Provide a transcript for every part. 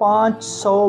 $500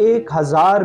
$1000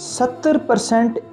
70%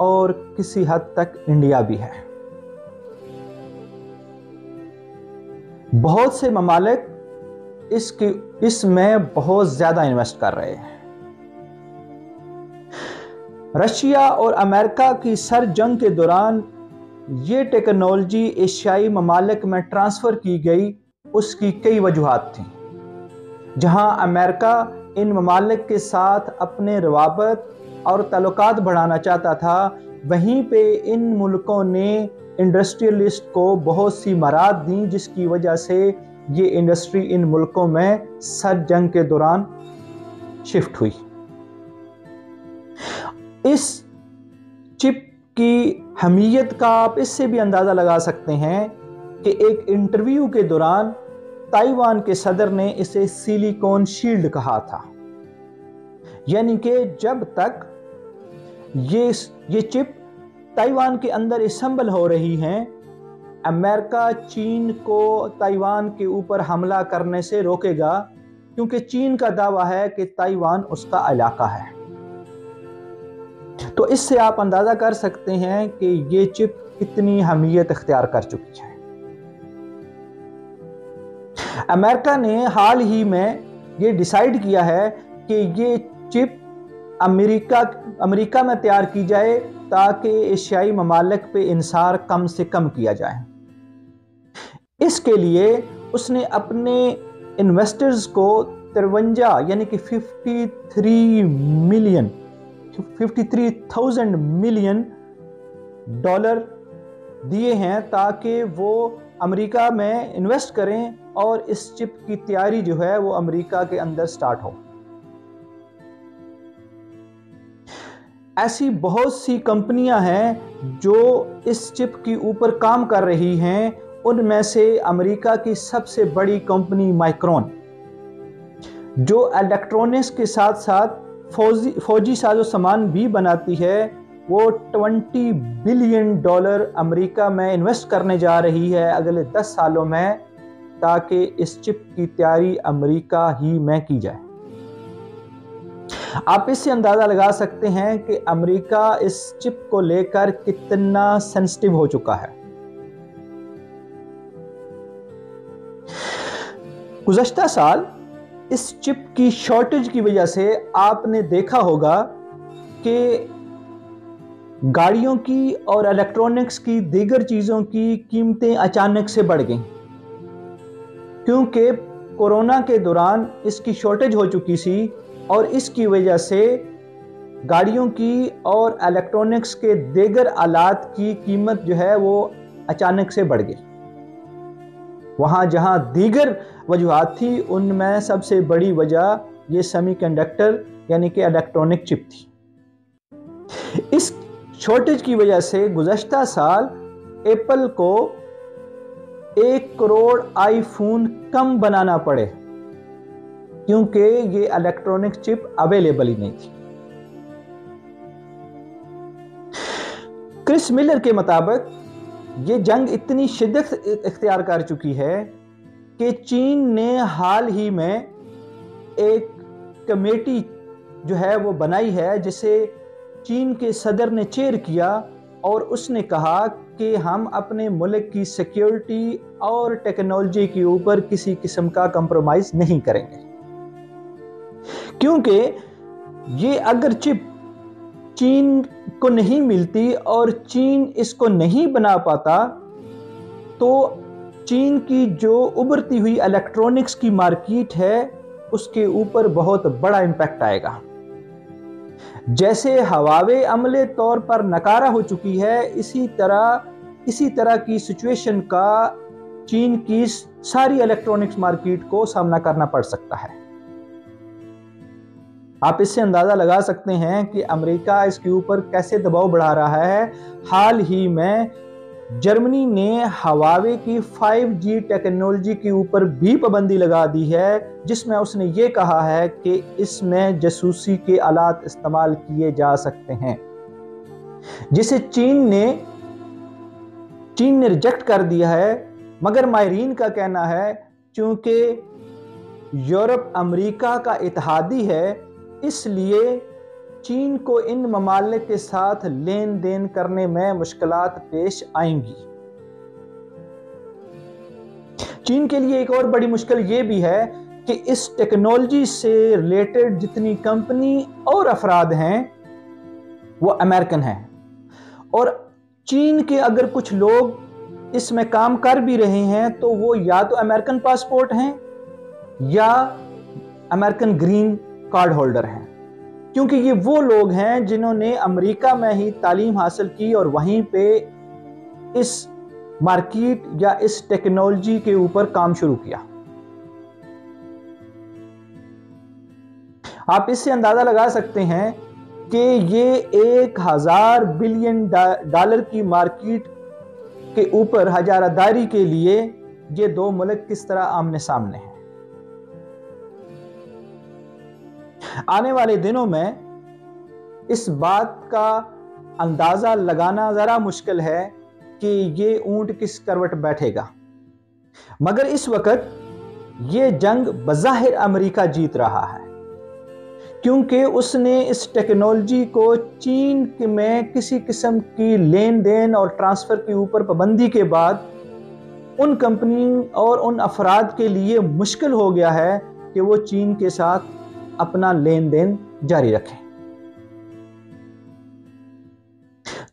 اور کسی حد تک انڈیا بھی ہے۔ بہت سے ممالک اس میں بہت زیادہ انویسٹ کر رہے ہیں۔ رشیا اور امریکہ کی سر جنگ کے دوران یہ ٹیکنالوجی ایشیائی ممالک میں ٹرانسفر کی گئی، اس کی کئی وجوہات تھیں۔ جہاں امریکہ ان ممالک کے ساتھ اپنے روابط اور تعلقات بڑھانا چاہتا تھا، وہیں پہ ان ملکوں نے انڈسٹریلسٹ کو بہت سی مہارت دیں، جس کی وجہ سے یہ انڈسٹری ان ملکوں میں سر جنگ کے دوران شفٹ ہوئی۔ اس چپ کی اہمیت کا آپ اس سے بھی اندازہ لگا سکتے ہیں کہ ایک انٹرویو کے دوران تائیوان کے صدر نے اسے سیلیکون شیلڈ کہا تھا، یعنی کہ جب تک یہ چپ تائیوان کے اندر اسمبل ہو رہی ہیں، امریکہ چین کو تائیوان کے اوپر حملہ کرنے سے روکے گا، کیونکہ چین کا دعویٰ ہے کہ تائیوان اس کا علاقہ ہے۔ تو اس سے آپ اندازہ کر سکتے ہیں کہ یہ چپ کتنی اہمیت اختیار کر چکی ہے۔ امریکہ نے حال ہی میں یہ ڈیسائیڈ کیا ہے کہ یہ چپ امریکہ میں تیار کی جائے تاکہ ایشیائی ممالک پہ انحصار کم سے کم کیا جائے۔ اس کے لیے اس نے اپنے انویسٹرز کو 53 یعنی کہ 53,000 ملین ڈالر دیے ہیں تاکہ وہ امریکہ میں انویسٹ کریں اور اس چپ کی تیاری جو ہے وہ امریکہ کے اندر سٹارٹ ہو۔ ایسی بہت سی کمپنیاں ہیں جو اس چپ کے اوپر کام کر رہی ہیں، ان میں سے امریکہ کی سب سے بڑی کمپنی مائکرون، جو الیکٹرونکس کے ساتھ ساتھ فوجی ساز و سامان بھی بناتی ہے، وہ $20 بلین امریکہ میں انویسٹ کرنے جا رہی ہے اگلے 10 سالوں میں، تاکہ اس چپ کی تیاری امریکہ ہی میں کی جائے۔ آپ اس سے اندازہ لگا سکتے ہیں کہ امریکہ اس چپ کو لے کر کتنا سینسٹیو ہو چکا ہے۔ گزشتہ سال اس چپ کی شارٹیج کی وجہ سے آپ نے دیکھا ہوگا کہ گاڑیوں کی اور الیکٹرونکس کی دیگر چیزوں کی قیمتیں اچانک سے بڑھ گئیں، کیونکہ کورونا کے دوران اس کی شارٹیج ہو چکی تھی اور اس کی وجہ سے گاڑیوں کی اور الیکٹرونکس کے دیگر آلات کی قیمت جو ہے وہ اچانک سے بڑھ گئی۔ وہاں جہاں دیگر وجوہات تھی، ان میں سب سے بڑی وجہ یہ سیمی کنڈکٹر یعنی کہ الیکٹرونک چپ تھی۔ اس شارٹیج کی وجہ سے گزشتہ سال ایپل کو 1 کروڑ آئی فون کم بنانا پڑے، کیونکہ یہ الیکٹرونک چپ اویلیبل ہی نہیں تھی۔ کرس ملر کے مطابق یہ جنگ اتنی شدت اختیار کر چکی ہے کہ چین نے حال ہی میں ایک کمیٹی جو ہے وہ بنائی ہے، جسے چین کے صدر نے چیئر کیا، اور اس نے کہا کہ ہم اپنے ملک کی سیکیورٹی اور ٹیکنالوجی کے اوپر کسی قسم کا کمپرومائز نہیں کریں گے، کیونکہ یہ اگر چپ چین کو نہیں ملتی اور چین اس کو نہیں بنا پاتا تو چین کی جو ابھرتی ہوئی الیکٹرونکس کی مارکیٹ ہے اس کے اوپر بہت بڑا امپیکٹ آئے گا۔ جیسے ہواوے عملی طور پر ناکارہ ہو چکی ہے، اسی طرح کی سچویشن کا چین کی ساری الیکٹرونکس مارکیٹ کو سامنا کرنا پڑ سکتا ہے۔ آپ اس سے اندازہ لگا سکتے ہیں کہ امریکہ اس کے اوپر کیسے دباؤ بڑھا رہا ہے۔ حال ہی میں جرمنی نے ہواوے کی 5G ٹیکنالوجی کے اوپر بھی پابندی لگا دی ہے، جس میں اس نے یہ کہا ہے کہ اس میں جاسوسی کے آلات استعمال کیے جا سکتے ہیں، جسے چین نے ریجیکٹ کر دیا ہے۔ مگر ماہرین کا کہنا ہے چونکہ یورپ امریکہ کا اتحادی ہے، اس لیے چین کو ان ممالک کے ساتھ لین دین کرنے میں مشکلات پیش آئیں گی۔ چین کے لیے ایک اور بڑی مشکل یہ بھی ہے کہ اس ٹیکنالوجی سے ریلیٹڈ جتنی کمپنی اور افراد ہیں وہ امریکن ہیں، اور چین کے اگر کچھ لوگ اس میں کام کر بھی رہے ہیں تو وہ یا تو امریکن پاسپورٹ ہیں یا امریکن گرین کارڈ ہولڈر ہیں، کیونکہ یہ وہ لوگ ہیں جنہوں نے امریکہ میں ہی تعلیم حاصل کی اور وہیں پہ اس مارکیٹ یا اس ٹیکنالوجی کے اوپر کام شروع کیا۔ آپ اس سے اندازہ لگا سکتے ہیں کہ یہ 1000 بلین ڈالر کی مارکیٹ کے اوپر اجارہ داری کے لیے یہ دو ملک کس طرح آمنے سامنے ہیں۔ آنے والے دنوں میں اس بات کا اندازہ لگانا ذرا مشکل ہے کہ یہ اونٹ کس کروٹ بیٹھے گا، مگر اس وقت یہ جنگ بظاہر امریکہ جیت رہا ہے، کیونکہ اس نے اس ٹیکنالوجی کو چین میں کسی قسم کی لین دین اور ٹرانسفر کے اوپر پابندی کے بعد ان کمپنی اور ان افراد کے لیے مشکل ہو گیا ہے کہ وہ چین کے ساتھ اپنا لین دین جاری رکھیں۔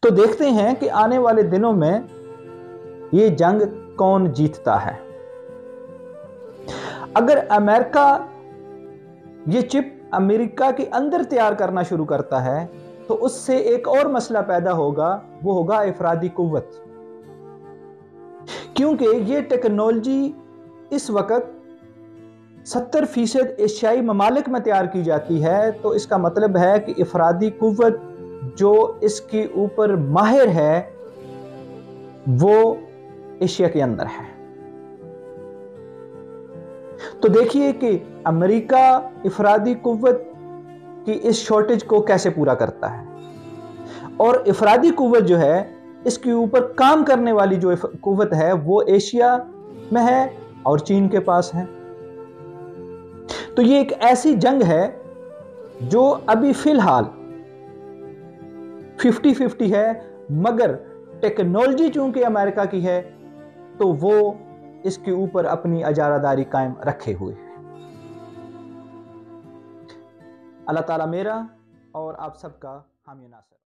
تو دیکھتے ہیں کہ آنے والے دنوں میں یہ جنگ کون جیتتا ہے۔ اگر امریکہ یہ چپ امریکہ کے اندر تیار کرنا شروع کرتا ہے تو اس سے ایک اور مسئلہ پیدا ہوگا، وہ ہوگا افرادی قوت، کیونکہ یہ ٹیکنالوجی اس وقت 70% ایشیائی ممالک میں تیار کی جاتی ہے، تو اس کا مطلب ہے کہ افرادی قوت جو اس کے اوپر ماہر ہے وہ ایشیا کے اندر ہے۔ تو دیکھیے کہ امریکہ افرادی قوت کی اس شارٹیج کو کیسے پورا کرتا ہے، اور افرادی قوت جو ہے اس کے اوپر کام کرنے والی جو قوت ہے وہ ایشیا میں ہے اور چین کے پاس ہے۔ تو یہ ایک ایسی جنگ ہے جو ابھی فی الحال 50-50 ہے، مگر ٹیکنالوجی چونکہ امریکہ کی ہے تو وہ اس کے اوپر اپنی اجارہ داری قائم رکھے ہوئے ہے۔ اللہ تعالیٰ میرا اور آپ سب کا حامی ناصر۔